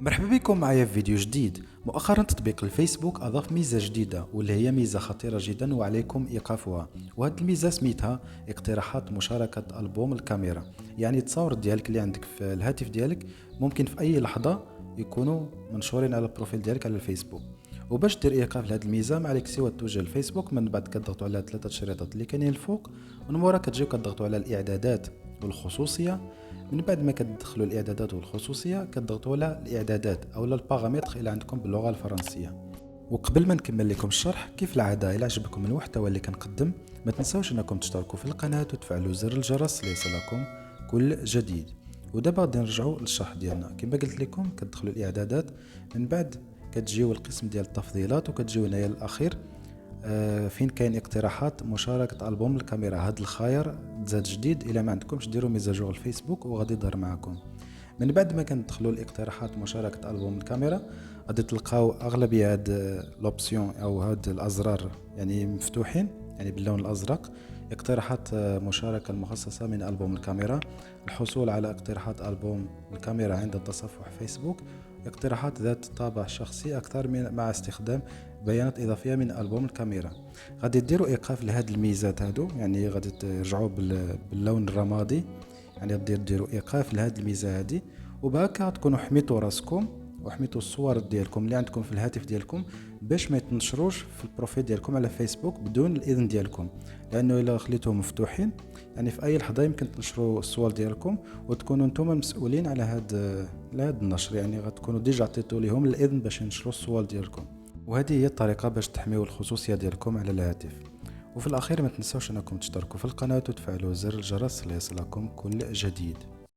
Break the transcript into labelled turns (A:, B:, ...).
A: مرحبا بكم معايا في فيديو جديد. مؤخرا تطبيق الفيسبوك أضاف ميزة جديدة واللي هي ميزة خطيرة جدا وعليكم إيقافها، وهذه الميزة سميتها اقتراحات مشاركة ألبوم الكاميرا. يعني التصاور ديالك اللي عندك في الهاتف ديالك ممكن في أي لحظة يكونوا منشورين على البروفيل ديالك على الفيسبوك. وباش دير ايقاف لهذه الميزه ما عليك سوى توجه للفيسبوك، من بعد كتضغطوا على ثلاثه الشريطات اللي كاينين الفوق، ومن مورا كتجيو كتضغطوا على الاعدادات والخصوصيه. من بعد ما كتدخلوا الاعدادات والخصوصيه كتضغطوا على الاعدادات او البارامتر الى عندكم باللغه الفرنسيه. وقبل ما نكمل لكم الشرح كيف العاده، الى عجبكم المحتوى اللي كنقدم ما تنساوش انكم تشتركوا في القناه وتفعلوا زر الجرس ليصلكم كل جديد. ودابا غادي نرجعوا للشرح ديالنا. كما قلت لكم كتدخلوا الاعدادات، من بعد كتجيو القسم ديال التفضيلات وكتجيو هنايا الاخير فين كاين اقتراحات مشاركه البوم الكاميرا. هذا الخيار تزاد جديد، الى ما عندكمش ديروا ميزاجور الفيسبوك وغادي يظهر معكم. من بعد ما كندخلوا الاقتراحات مشاركه البوم الكاميرا غادي تلقاو اغلبيه هاد لوبسيون او هاد الازرار يعني مفتوحين، يعني باللون الازرق. اقتراحات مشاركه المخصصه من البوم الكاميرا، الحصول على اقتراحات البوم الكاميرا عند تصفح فيسبوك، اقتراحات ذات طابع شخصي اكثر من مع استخدام بيانات اضافيه من البوم الكاميرا. غادي ديروا ايقاف لهاد الميزات هادو، يعني غادي ترجعوا باللون الرمادي، يعني ديروا ايقاف لهاد الميزه هادي. وبهكا تكونوا حميتوا راسكم وحميتوا الصور ديالكم اللي عندكم في الهاتف ديالكم باش ما يتنشروش في البروفيل ديالكم على فيسبوك بدون الاذن ديالكم، لانه الا خليتوهم مفتوحين يعني في اي لحظه يمكن تنشروا الصور ديالكم وتكونوا نتوما المسؤولين على هاد النشر. يعني غتكونوا ديجا عطيتوا لهم الاذن باش ينشروا الصور ديالكم، وهذه هي الطريقه باش تحميوا الخصوصيه ديالكم على الهاتف. وفي الاخير ما تنسوش انكم تشتركوا في القناه وتفعلوا زر الجرس ليصلكم كل جديد.